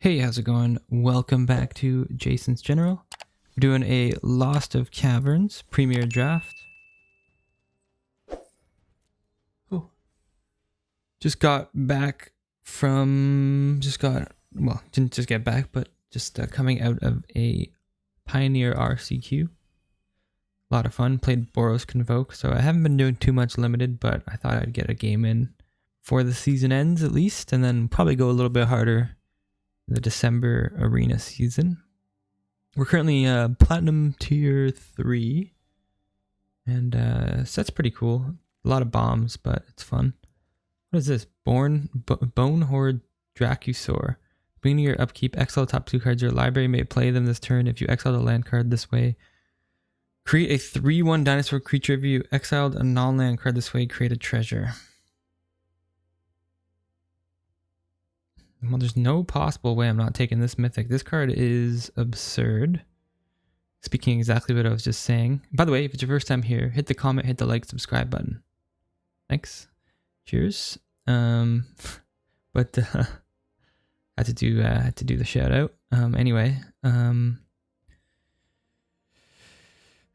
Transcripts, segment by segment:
Hey, how's it going? Welcome back to Jason's General. We're doing a Lost of Caverns Premier Draft. Oh. Just got back from... well, didn't just get back, but just coming out of a Pioneer RCQ. A lot of fun. Played Boros Convoke, so I haven't been doing too much limited, but I thought I'd get a game in before the season ends at least, and then probably go a little bit harder the December arena season. We're currently platinum tier 3, and so that's pretty cool. A lot of bombs, but it's fun. What is this? Bonehoard Dracosaur. Beginning your upkeep, exile top 2 cards. Your library may play them this turn. If you exile a land card this way, create a 3/1 dinosaur creature. If you exiled a non-land card this way, create a treasure. Well, there's no possible way I'm not taking this mythic. This card is absurd. Speaking exactly what I was just saying. By the way, if it's your first time here, hit the comment, hit the like, subscribe button. Thanks. Cheers. But had to do the shout out. Anyway,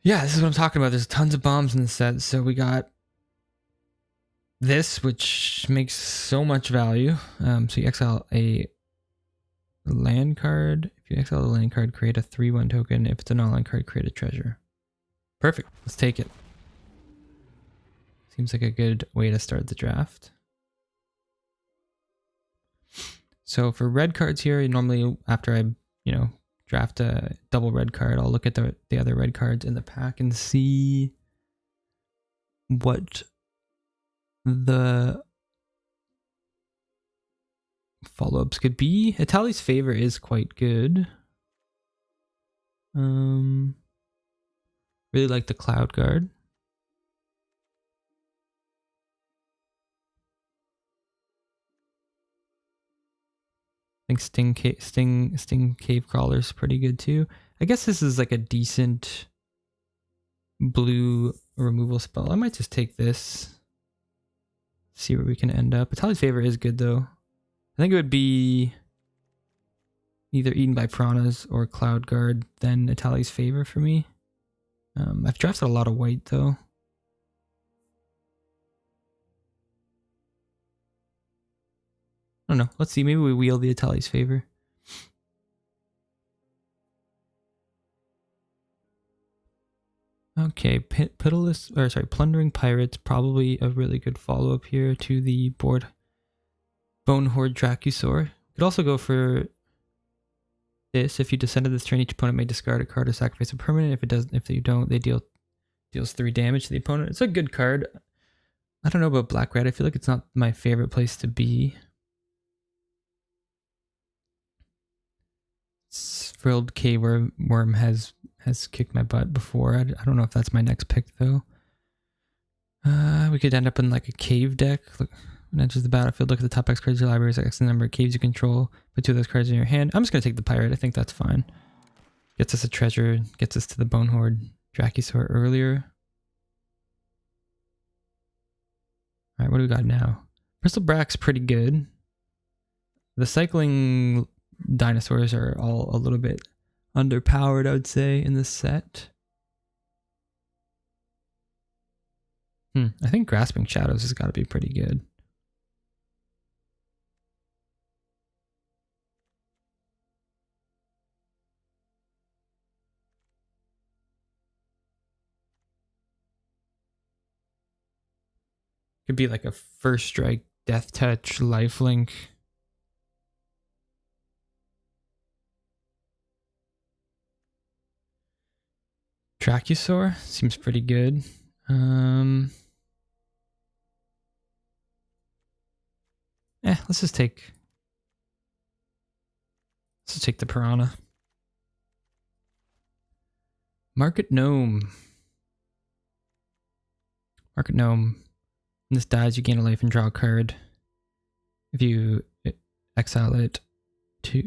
yeah, this is what I'm talking about. There's tons of bombs in the set. So we got this, which makes so much value. So you exile a land card. If you exile a land card, create a 3/1 token. If it's a non-land card, create a treasure. Perfect. Let's take it. Seems like a good way to start the draft. So for red cards here, normally after I, draft a double red card, I'll look at the other red cards in the pack and see what the follow-ups could be. Itali's Favor is quite good. Really like the Cloud Guard. I think Sting Cave Crawler is pretty good too. I guess this is like a decent blue removal spell. I might just take this. See where we can end up. Itali's Favor is good though. I think it would be either Eaten by Piranhas or Cloud Guard, then Itali's Favor for me. I've drafted a lot of white though. I don't know. Let's see. Maybe we wheel the Itali's Favor. Okay, Plundering Pirates, probably a really good follow-up here to the board. Bonehoard Dracosaur. Could also go for this. If you descend to this turn, each opponent may discard a card or sacrifice a permanent. If you don't, they deals 3 damage to the opponent. It's a good card. I don't know about black red. I feel like it's not my favorite place to be. Frilled K-Worm has kicked my butt before. I don't know if that's my next pick though. We could end up in like a cave deck. Look, when it enters the battlefield, look at the top X cards of your library. It's like X number of caves you control. Put 2 of those cards in your hand. I'm just gonna take the pirate. I think that's fine. Gets us a treasure. Gets us to the Bonehoard Dracosaur earlier. All right, what do we got now? Bristol Brack's pretty good. The cycling dinosaurs are all a little bit underpowered, I would say, in this set. I think Grasping Shadows has got to be pretty good. Could be like a First Strike, Death Touch, Lifelink. Dracosaur seems pretty good. Let's just take the Piranha. Market Gnome. When this dies, you gain a life and draw a card. If you exile it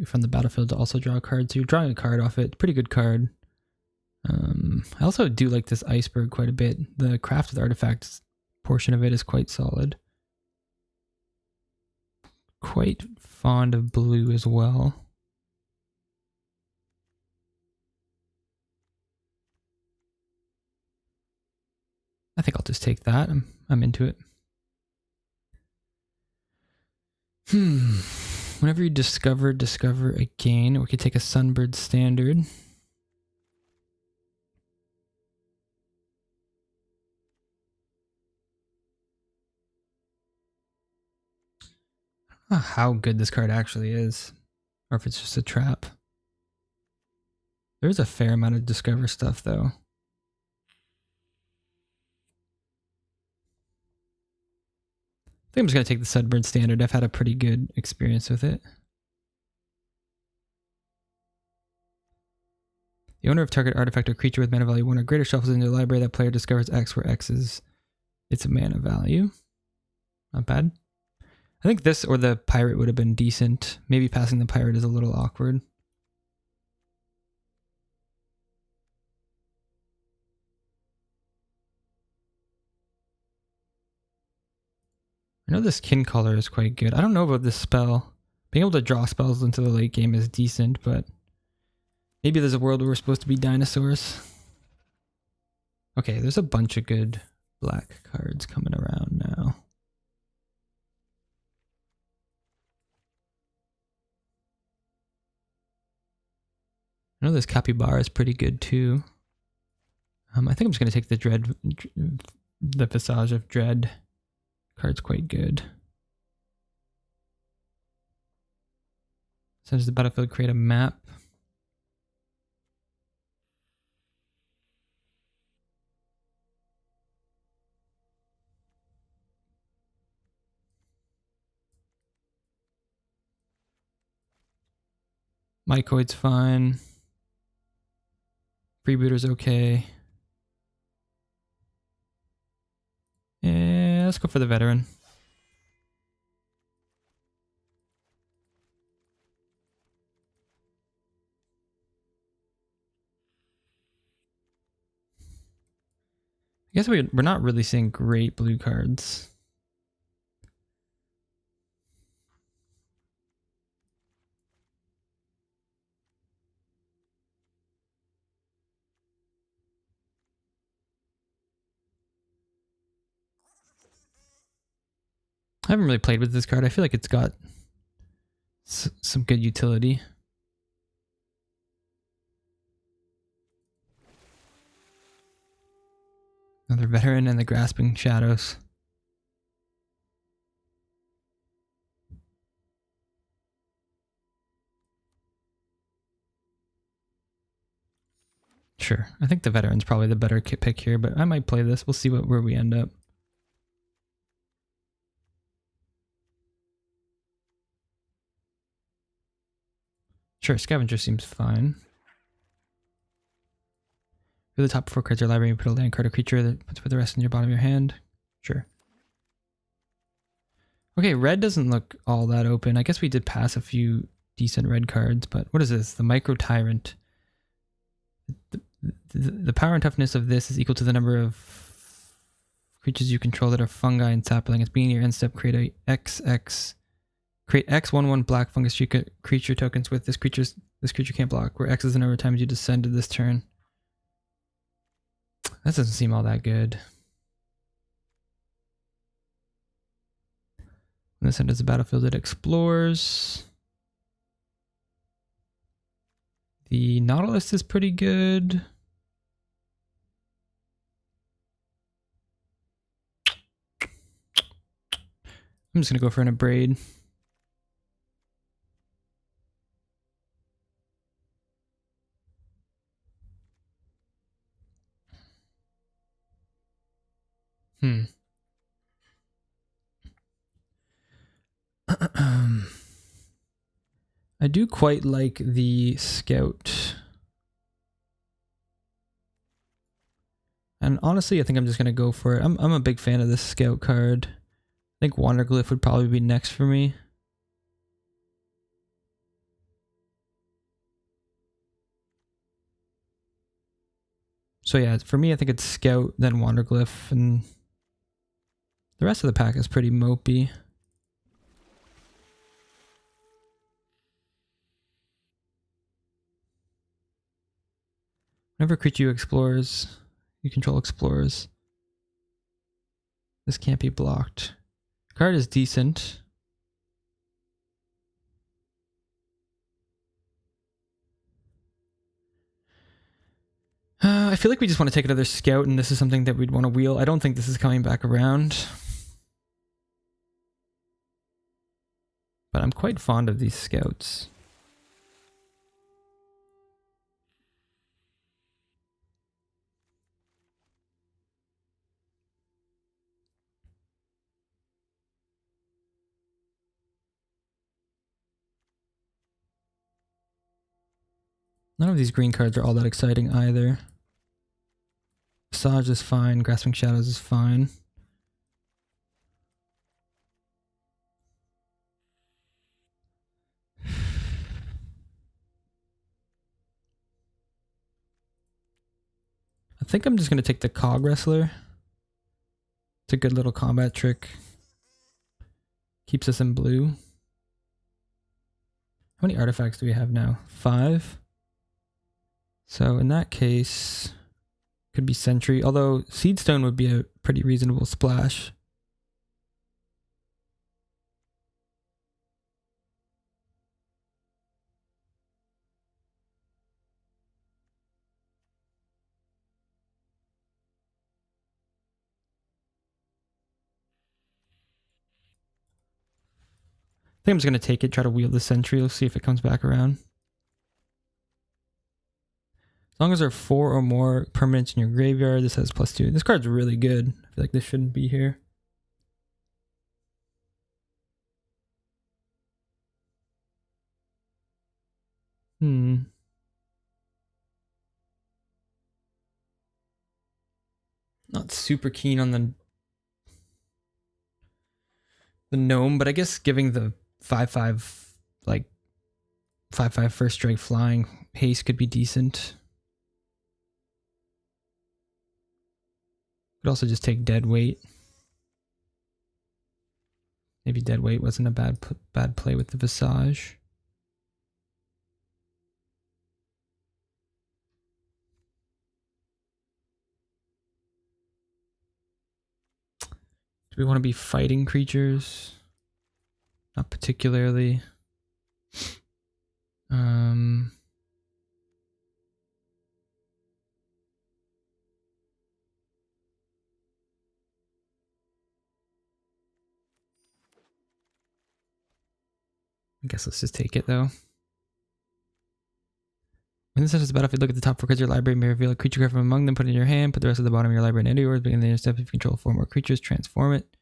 from the battlefield to also draw a card, so you're drawing a card off it. Pretty good card. I also do like this iceberg quite a bit. The crafted artifacts portion of it is quite solid. Quite fond of blue as well. I think I'll just take that. I'm into it. Whenever you discover again. We could take a Sunbird standard. I don't know how good this card actually is, or if it's just a trap. There's a fair amount of discover stuff though. I think I'm just going to take the Sunbird standard. I've had a pretty good experience with it. The owner of target artifact or creature with mana value 1 or greater shuffles into the library. That player discovers X, where X is its mana value. Not bad. I think this or the pirate would have been decent. Maybe passing the pirate is a little awkward. I know this kin color is quite good. I don't know about this spell. Being able to draw spells into the late game is decent, but maybe there's a world where we're supposed to be dinosaurs. Okay, there's a bunch of good black cards coming around now. I know this capybara is pretty good too. I think I'm just going to take the Visage of Dread. Card's quite good. Sends the battlefield, create a map. Mycoid's fine. Freebooter's okay. Yeah, let's go for the veteran. I guess we're not really seeing great blue cards. I haven't really played with this card. I feel like it's got some good utility. Another veteran and the Grasping Shadows. Sure, I think the veteran's probably the better pick here, but I might play this. We'll see where we end up. Sure, Scavenger seems fine. For the top 4 cards of your library, you put a land card or creature that puts the rest in your bottom of your hand. Sure. Okay, red doesn't look all that open. I guess we did pass a few decent red cards, but what is this? The Micro Tyrant. The power and toughness of this is equal to the number of creatures you control that are fungi and sapling. At the beginning of your end step, create X 1/1 black fungus creature tokens with this creature can't block, where X is the number of times you descended this turn. That doesn't seem all that good. When this enters the battlefield, it explores. The Nautilus is pretty good. I'm just going to go for an Abrade. I do quite like the Scout. And honestly, I think I'm just going to go for it. I'm a big fan of this Scout card. I think Wanderglyph would probably be next for me. So yeah, for me, I think it's Scout, then Wanderglyph, and the rest of the pack is pretty mopey. Whenever creature you control explores. This can't be blocked. Card is decent. I feel like we just want to take another Scout, and this is something that we'd want to wheel. I don't think this is coming back around. But I'm quite fond of these Scouts. None of these green cards are all that exciting either. Visage is fine. Grasping Shadows is fine. I think I'm just going to take the Cog Wrestler. It's a good little combat trick. Keeps us in blue. How many artifacts do we have now? 5. So in that case, could be Sentry. Although Seedstone would be a pretty reasonable splash. I think I'm just going to take it, try to wield the Sentry. Let's see if it comes back around. As long as there are 4 or more permanents in your graveyard, this has +2. This card's really good. I feel like this shouldn't be here. Not super keen on the gnome, but I guess giving the 5/5 like 5/5 first strike flying haste could be decent. Could also just take dead weight. Maybe dead weight wasn't a bad play with the Visage. Do we want to be fighting creatures? Not particularly. I guess let's just take it though. When this enters the battlefield, look at the top 4 cards of your library, may reveal a creature card from among them, put it in your hand, put the rest of the bottom of your library into yours, begin the next step. If you control 4 more creatures, transform it.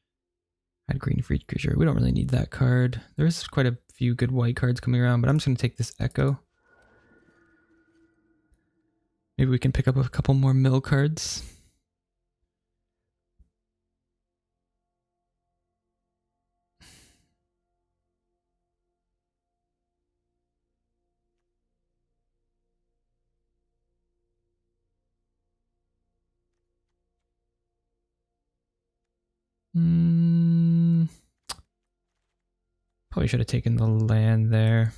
Add green for each creature. We don't really need that card. There's quite a few good white cards coming around, but I'm just going to take this Echo. Maybe we can pick up a couple more mill cards. Probably should have taken the land there.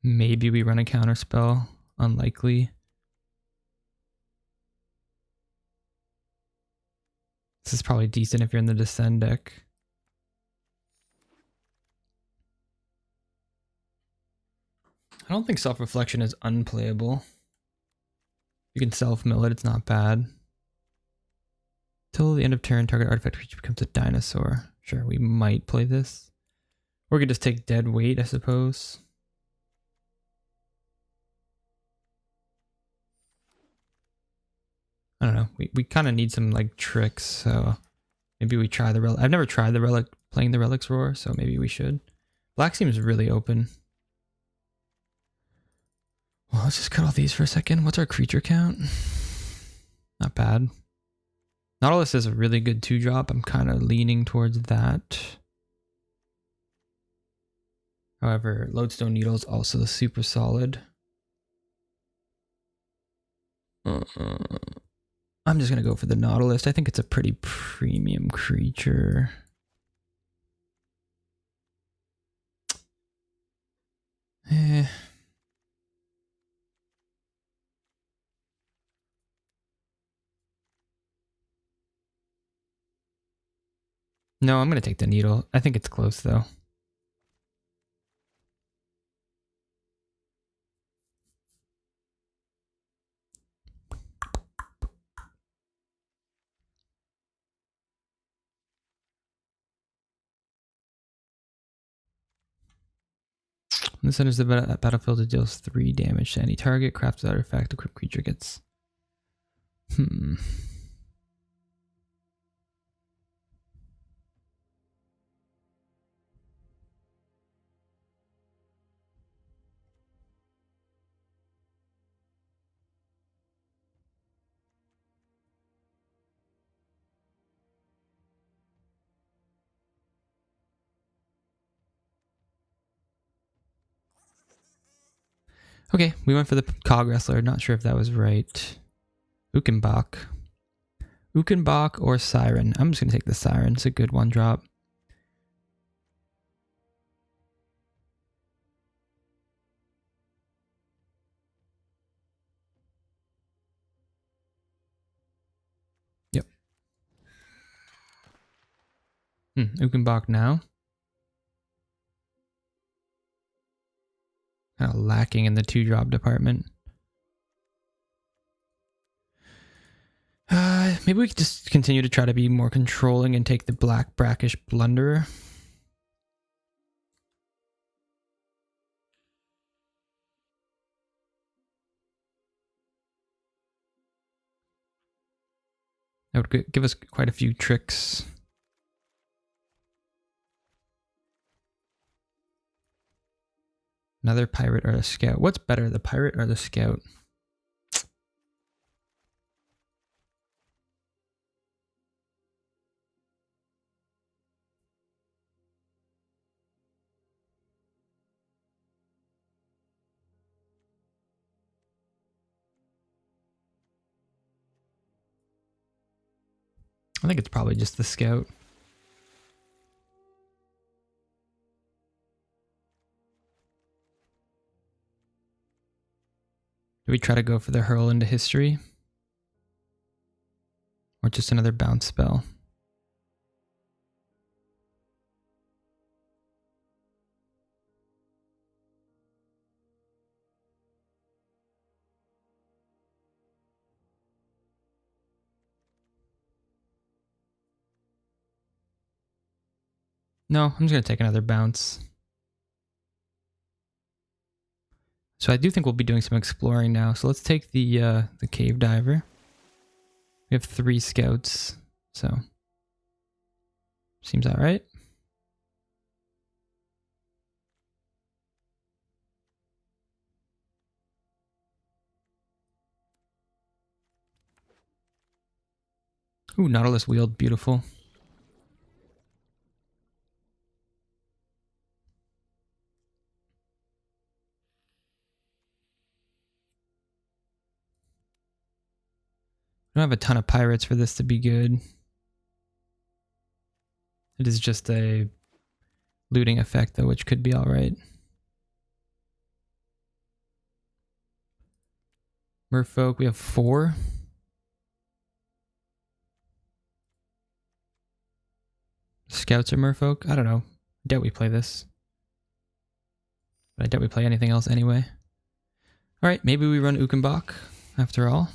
Maybe we run a counterspell. Unlikely. This is probably decent if you're in the Descend deck. I don't think Self-Reflection is unplayable. You can self-mill it, it's not bad. Till the end of turn, target artifact creature becomes a dinosaur. Sure, we might play this. Or we could just take dead weight, I suppose. I don't know. We kind of need some like tricks, so maybe we try the relic. I've never tried the relic playing the Relic's Roar, so maybe we should. Black seems really open. Well, let's just cut all these for a second. What's our creature count? Not bad. Nautilus is a really good 2-drop. I'm kind of leaning towards that. However, Lodestone Needle is also super solid. I'm just going to go for the Nautilus. I think it's a pretty premium creature. No, I'm going to take the Needle. I think it's close, though. When this enters the battlefield, it deals 3 damage to any target. Crafted artifact, equipped creature gets... Okay, we went for the Cog Wrestler. Not sure if that was right. Ukenbach. Ukenbach or Siren. I'm just going to take the Siren. It's a good one drop. Yep. Ukenbach now. Kind of lacking in the 2-drop department. Maybe we could just continue to try to be more controlling and take the Black Brackish Blunderer. That would give us quite a few tricks. Another Pirate or a Scout. What's better, the Pirate or the Scout? I think it's probably just the Scout. Do we try to go for the Hurl into History? Or just another bounce spell? No, I'm just going to take another bounce. So I do think we'll be doing some exploring now. So let's take the Cave Diver. We have 3 Scouts, so seems alright. Ooh, Nautilus Wield, beautiful. I don't have a ton of pirates for this to be good. It is just a looting effect though, which could be alright. Merfolk, we have 4. Scouts or Merfolk? I don't know. I doubt we play this. But I doubt we play anything else anyway. Alright, maybe we run Ukenbach after all.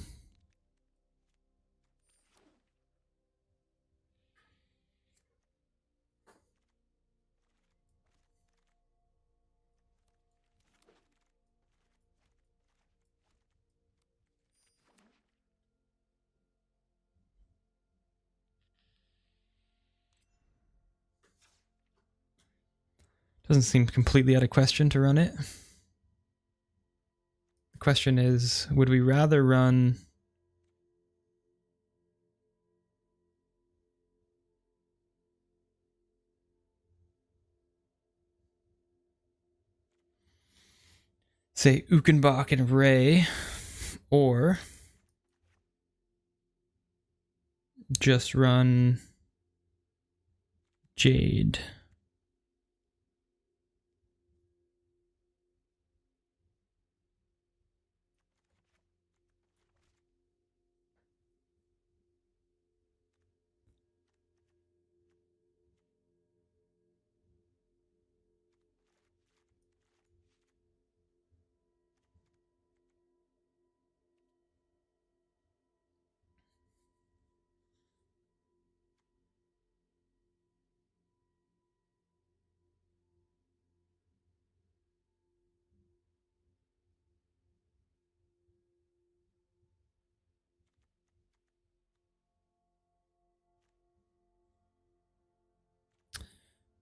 Doesn't seem completely out of question to run it. The question is, would we rather run... say Ukenbach and Ray, or just run Jade.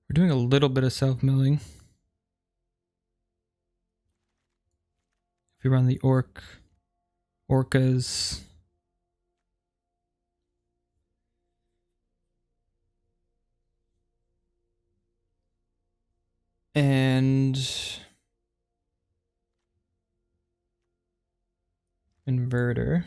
We're doing a little bit of self-milling. If we run the orcas. And inverter.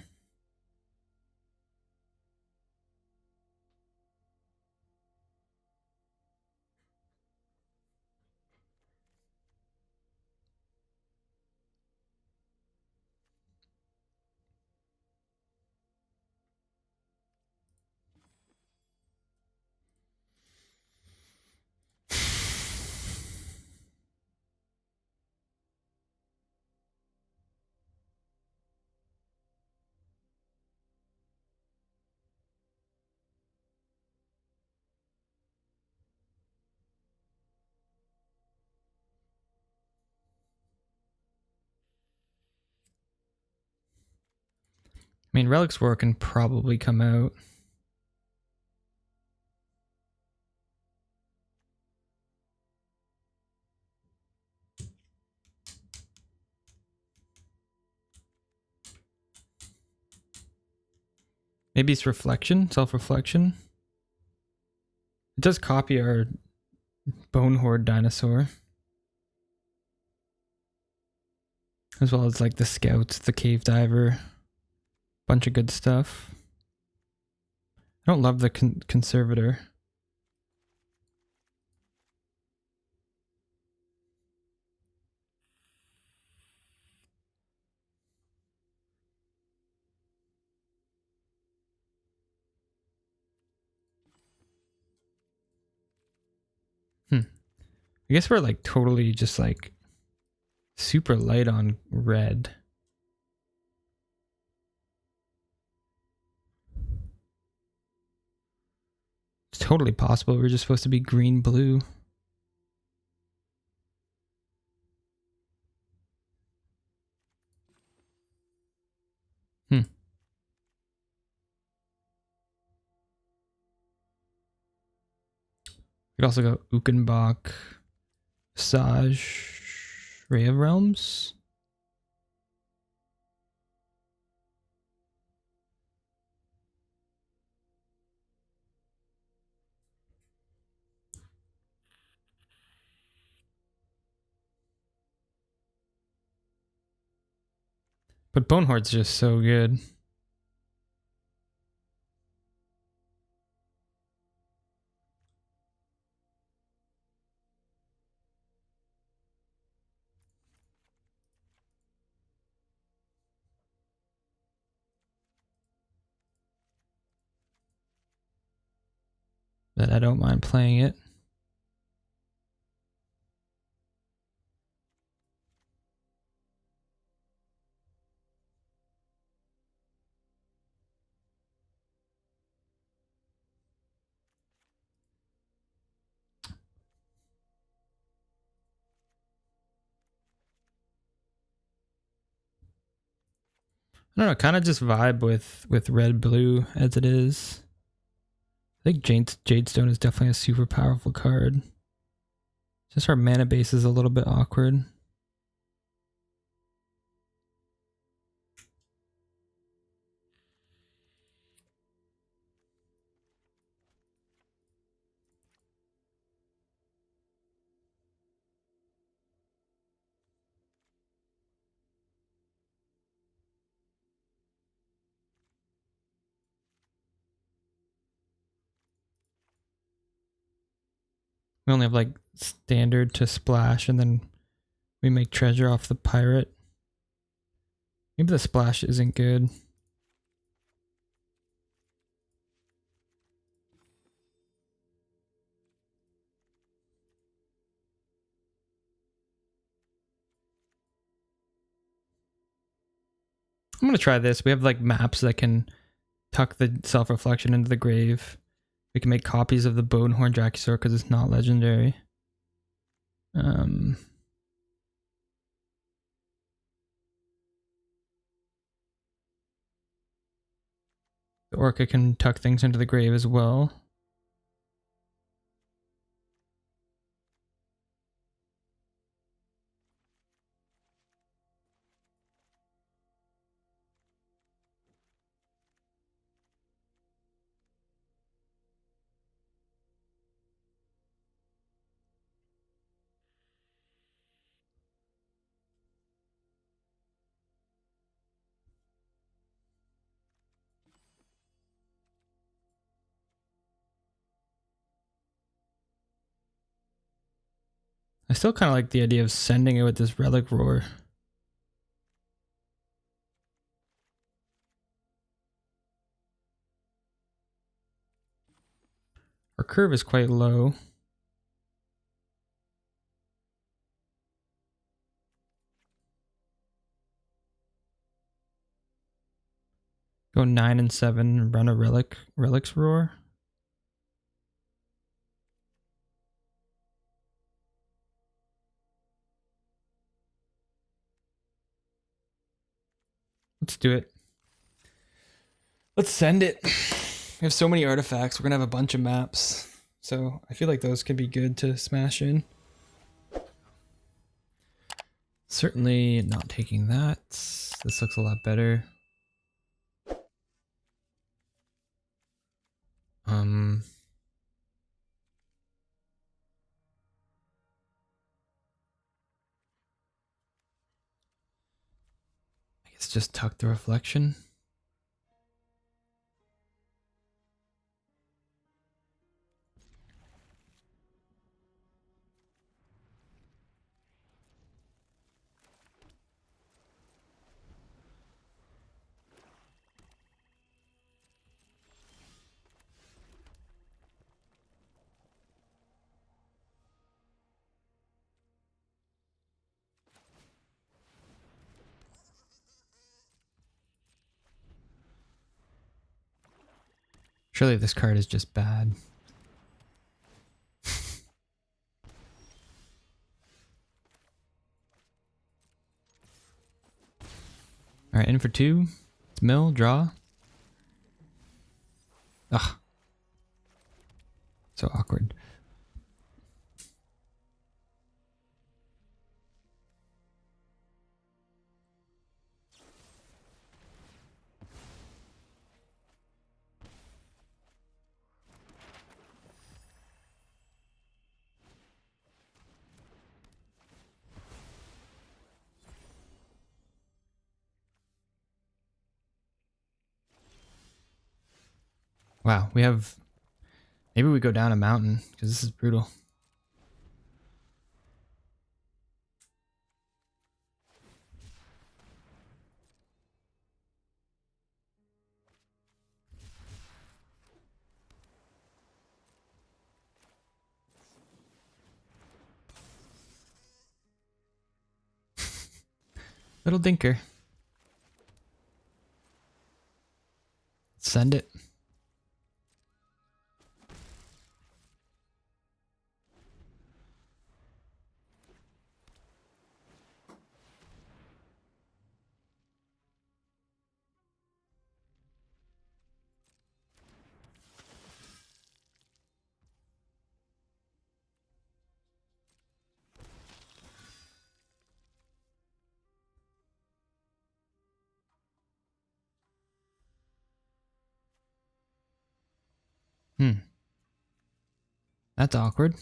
I mean, Relic's War can probably come out. Maybe it's reflection, self-reflection. It does copy our Bonehoard dinosaur. As well as like the scouts, the cave diver. Bunch of good stuff. I don't love the conservator. I guess we're like totally just like super light on red. It's totally possible we're just supposed to be green-blue. We could also go Ukenbach, Saj, Ray of Realms. But Bonehoard's just so good. But I don't mind playing it. I don't know, kind of just vibe with red blue as it is. I think Jadestone is definitely a super powerful card. Just our mana base is a little bit awkward. We only have like standard to splash, and then we make treasure off the pirate. Maybe the splash isn't good. I'm gonna try this. We have like maps that can tuck the self-reflection into the grave. We can make copies of the Bonehoard Dracosaur because it's not legendary. The Orca can tuck things into the grave as well. I still kind of like the idea of sending it with this relic roar. Our curve is quite low. Go 9 and 7 and run a relics roar. Let's do it. Let's send it. We have so many artifacts. We're gonna have a bunch of maps. So I feel like those could be good to smash in. Certainly not taking that. This looks a lot better. I guess just tuck the reflection. Surely this card is just bad. Alright, in for 2. It's mill, draw. Ugh. So awkward. Wow, we have... Maybe we go down a mountain, because this is brutal. Little dinker. Send it. That's awkward.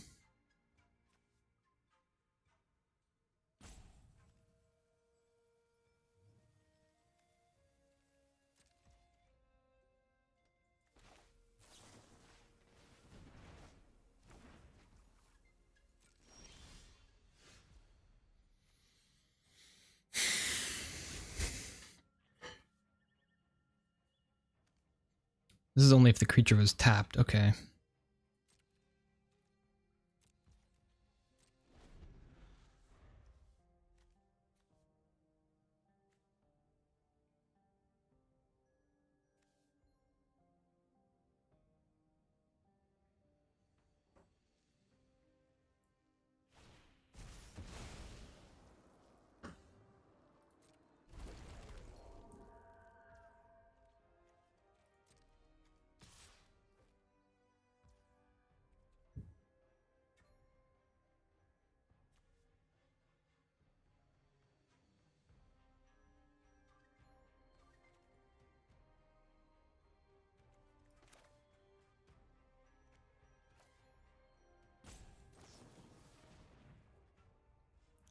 This is only if the creature was tapped. Okay.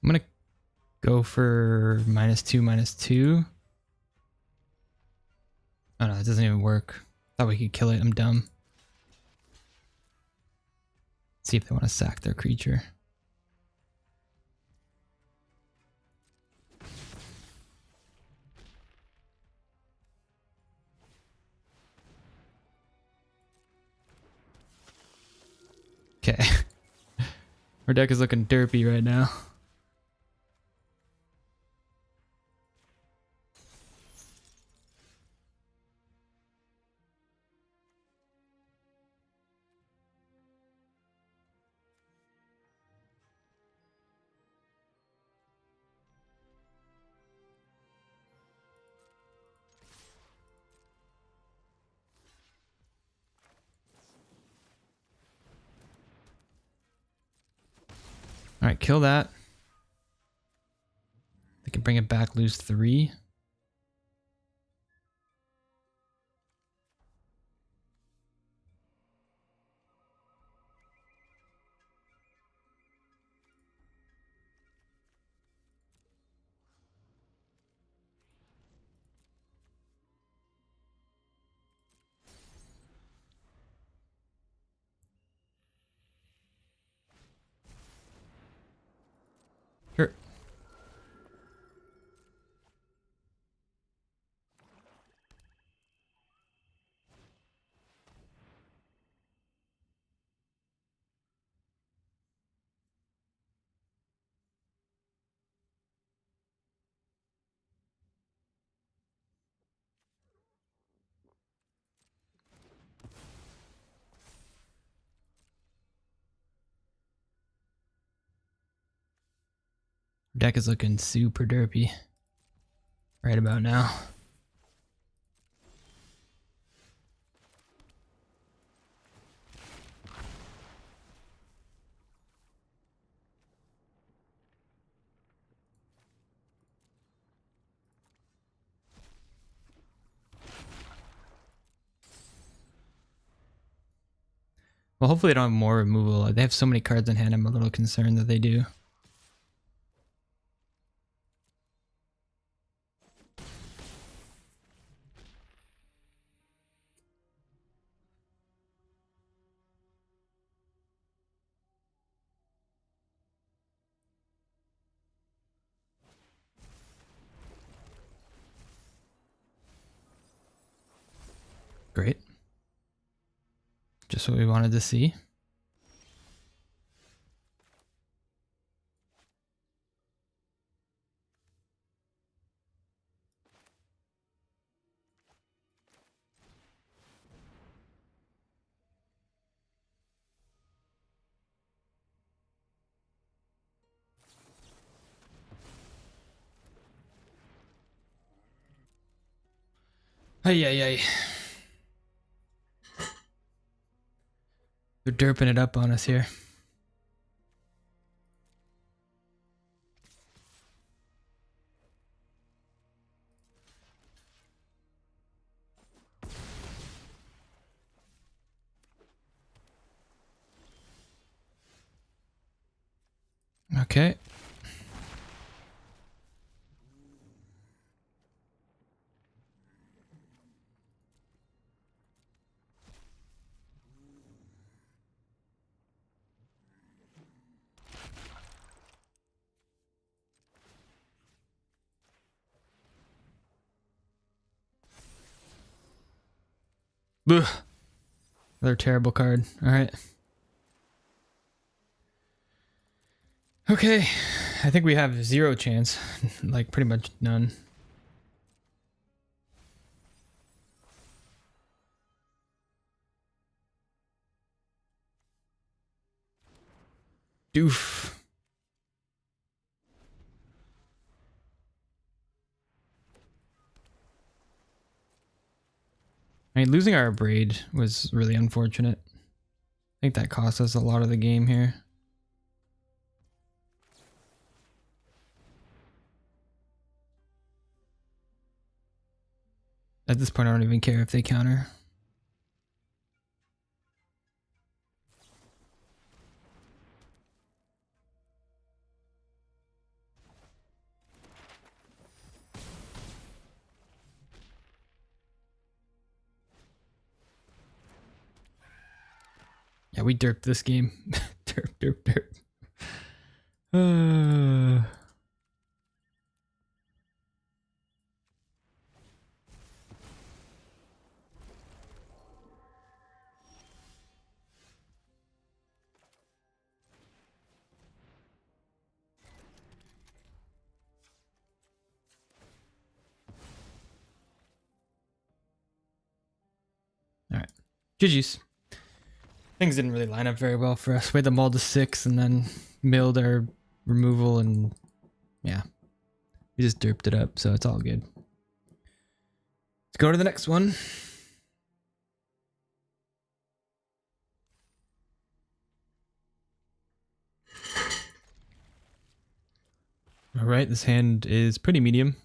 I'm gonna go for -2/-2. Oh no, it doesn't even work. Thought we could kill it. I'm dumb. See if they want to sack their creature. Okay. Our deck is looking derpy right now. Alright, kill that. They can bring it back, lose 3. Sure. Deck is looking super derpy right about now. Well, hopefully they don't have more removal. They have so many cards in hand, I'm a little concerned that they do. Great. Just what we wanted to see. Ay, ay, ay. They're derping it up on us here. Okay. Ugh. Another terrible card. Alright. Okay. I think we have 0 chance. Like, pretty much none. Doof. I mean, losing our braid was really unfortunate. I think that cost us a lot of the game here. At this point, I don't even care if they counter. Yeah, we derped this game. Derp, derp, derp. Alright. GG's. Things didn't really line up very well for us. We had them all to 6 and then milled our removal and yeah. We just derped it up, so it's all good. Let's go to the next one. Alright, this hand is pretty medium.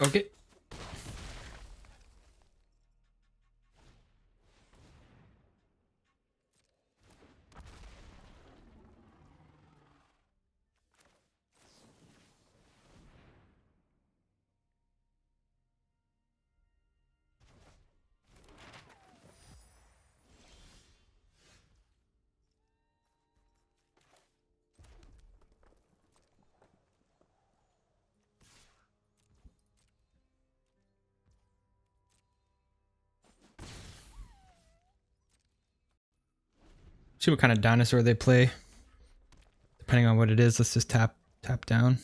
Okay. See what kind of dinosaur they play. Depending on what it is, let's just tap down.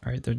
Alright, they're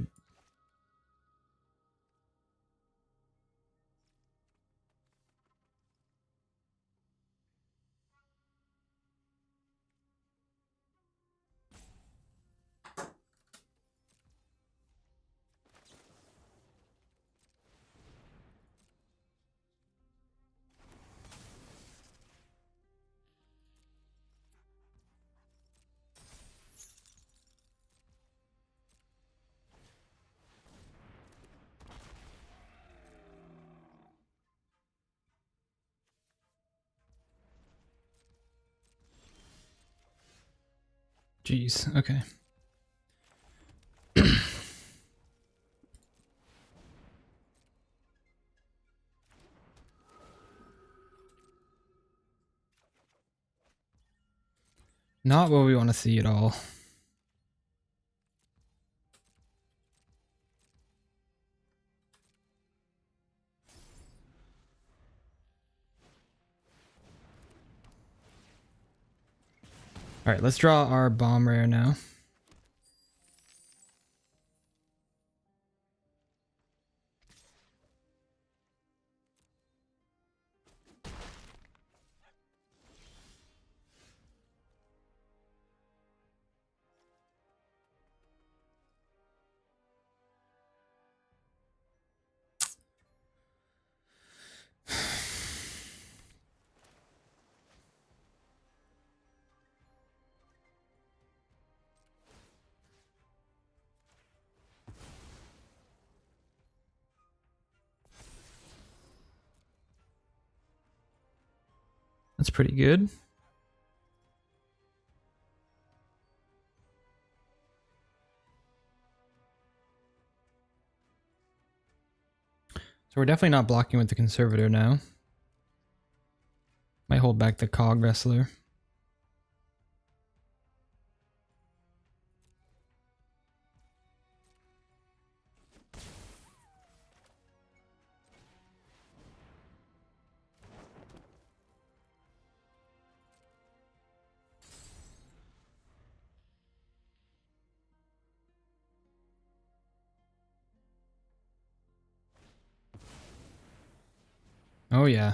jeez, okay. Not what we want to see at all. All right, let's draw our bomb rare now. That's pretty good. So we're definitely not blocking with the Conservator now. Might hold back the Cog Wrestler. Oh yeah.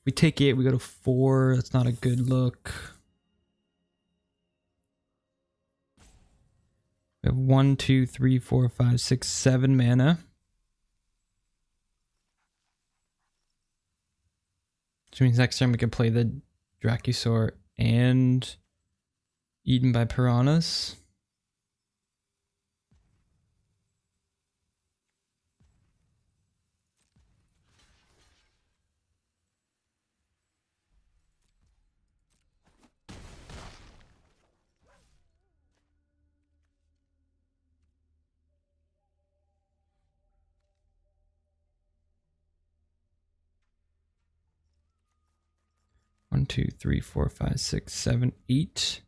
We take it, we go to 4. That's not a good look. We have 1, 2, 3, 4, 5, 6, 7 mana. Which means next turn we can play the Dracosaur and Eaten by Piranhas. One, two, three, four, five, six, 7, 8.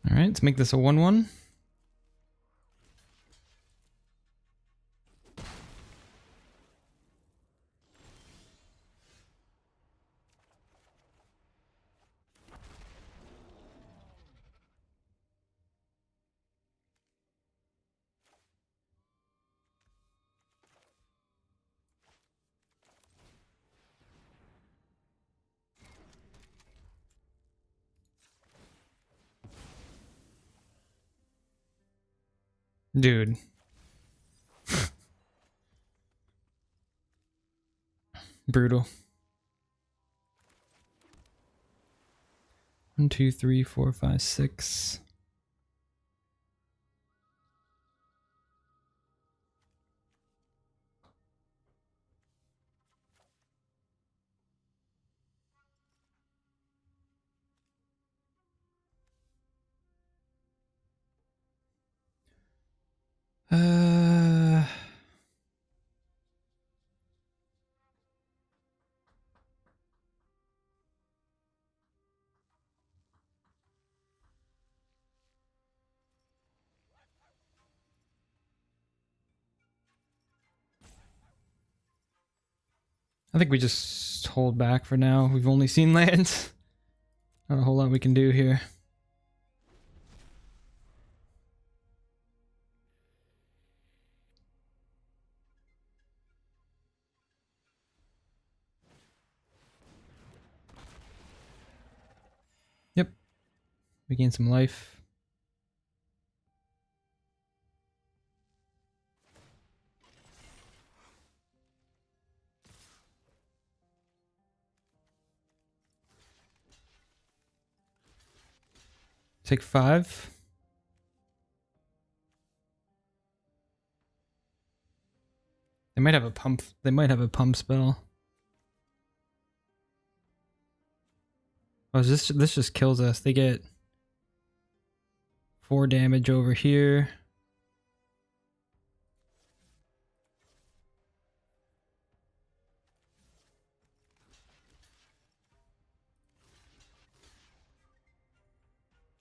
All right, let's make this a 1/1. Dude. Brutal. 1, 2, 3, 4, 5, 6. I think we just hold back for now. We've only seen lands. Not a whole lot we can do here. Yep. We gain some life. Take 5. They might have a pump. They might have a pump spell. Oh, this just kills us. They get 4 damage over here.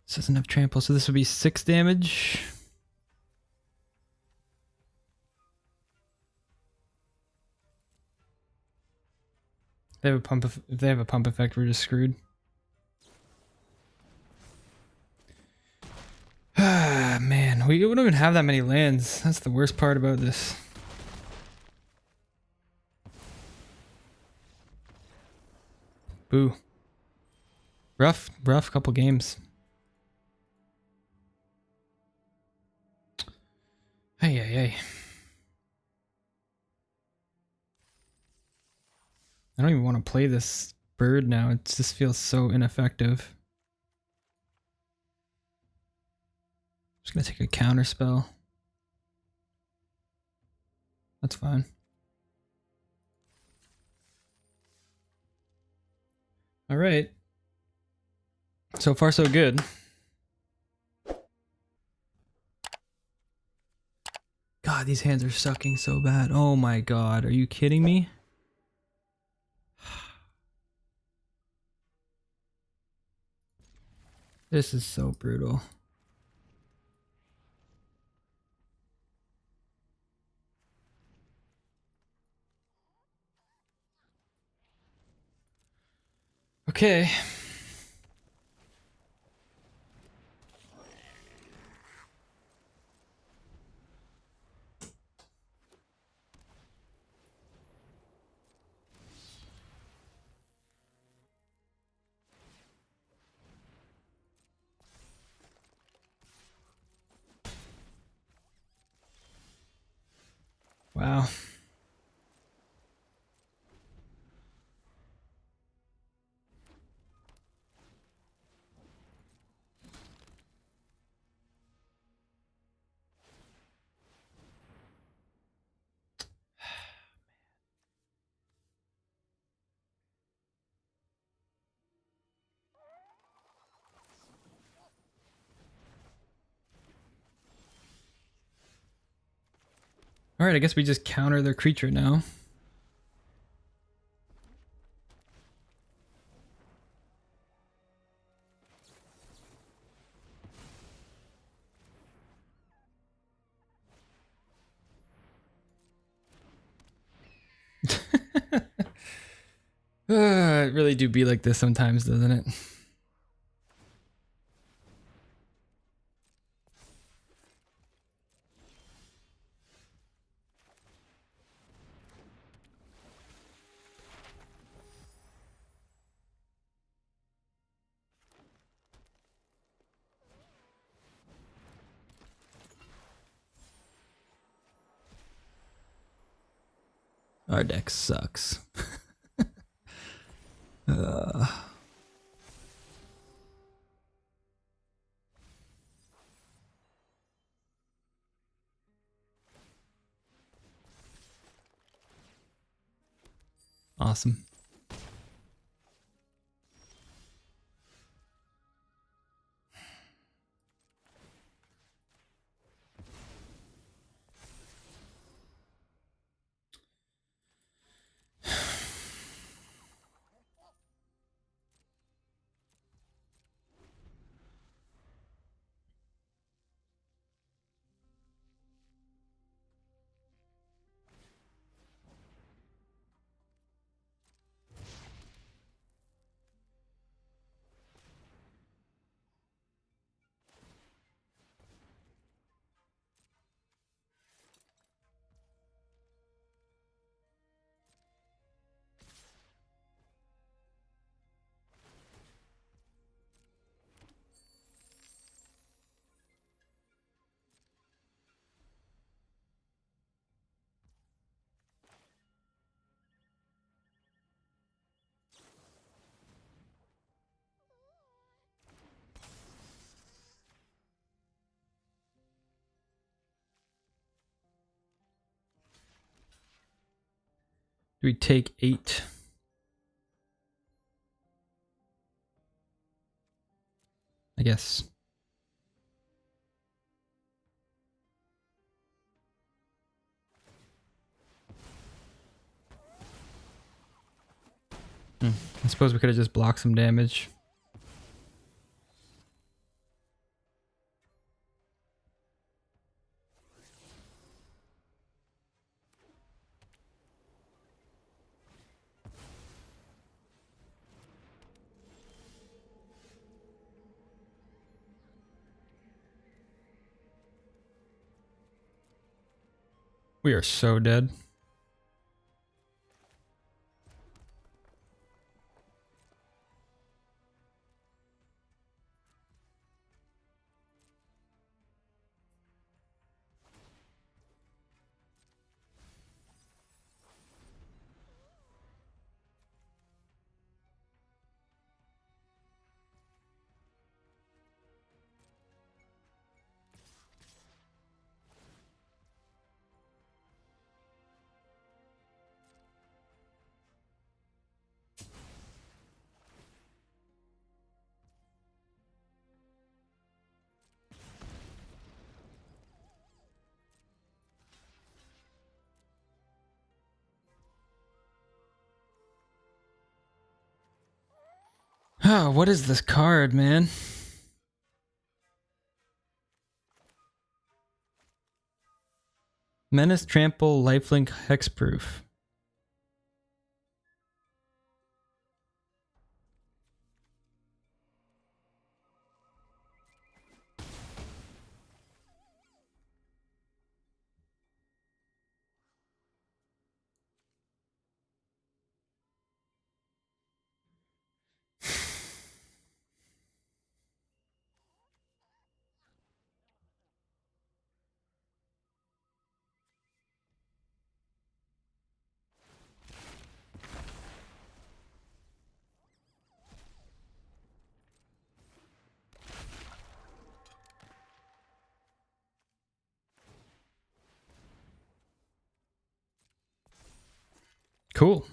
This doesn't have trample, so this would be 6 damage. If they have a pump effect, we're just screwed. Ah, man, we don't even have that many lands. That's the worst part about this. Boo. Rough couple games. Hey. I don't even want to play this bird now. It just feels so ineffective. I'm just gonna take a counter spell. That's fine. All right. So far, so good. God, these hands are sucking so bad. Oh my god, are you kidding me? This is so brutal. Okay. Wow. All right, I guess we just counter their creature now. It really do be like this sometimes, doesn't it? Our deck sucks. Awesome. Do we take 8? I guess. I suppose we could have just blocked some damage. We are so dead. Oh, what is this card, man? Menace, Trample, Lifelink, Hexproof. Cool.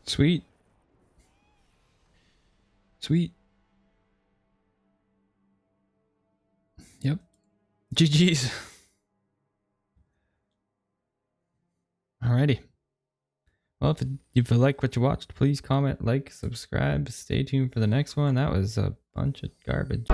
Sweet. Sweet. Yep. GG's. Alrighty. Well, if you like what you watched, please comment, like, subscribe, stay tuned for the next one. That was a bunch of garbage.